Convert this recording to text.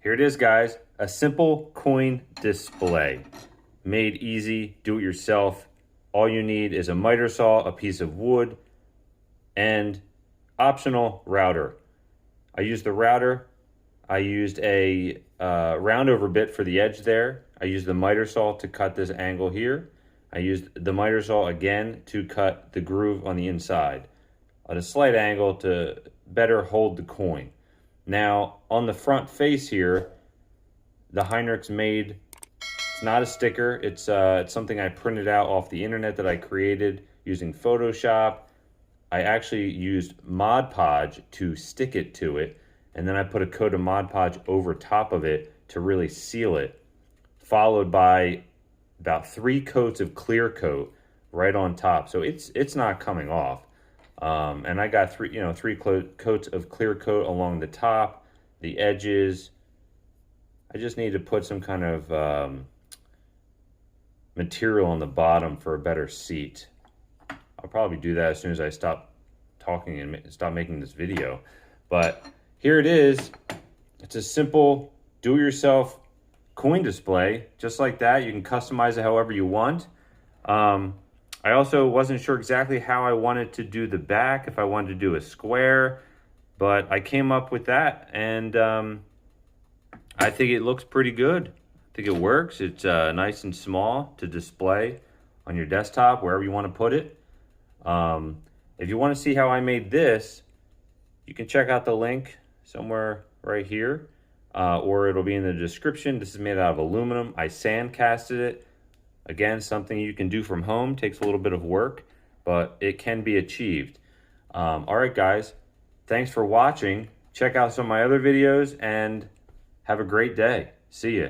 Here it is, guys. A simple coin display. Made easy, do it yourself. All you need is a miter saw, a piece of wood, and optional router. I used the router. I used a round over bit for the edge there. I used the miter saw to cut this angle here. I used the miter saw again to cut the groove on the inside at a slight angle to better hold the coin. Now, on the front face here, the Heinrich's made, it's not a sticker, it's something I printed out off the internet that I created using Photoshop. I actually used Mod Podge to stick it to it, and then I put a coat of Mod Podge over top of it to really seal it, followed by about 3 coats of clear coat right on top. So it's not coming off. And I got three coats of clear coat along the top, the edges. I just need to put some kind of material on the bottom for a better seat. I'll probably do that as soon as I stop talking and stop making this video. But here it is. It's a simple do-it-yourself coin display, just like that. You can customize it however you want. I also wasn't sure exactly how I wanted to do the back, if I wanted to do a square, but I came up with that, and I think it looks pretty good. I think it works. It's nice and small to display on your desktop, wherever you want to put it. If you want to see how I made this, you can check out the link somewhere right here, or it'll be in the description. This is made out of aluminum. I sand casted it. Again, something you can do from home. Takes a little bit of work, but it can be achieved. All right, guys. Thanks for watching. Check out some of my other videos and have a great day. See ya.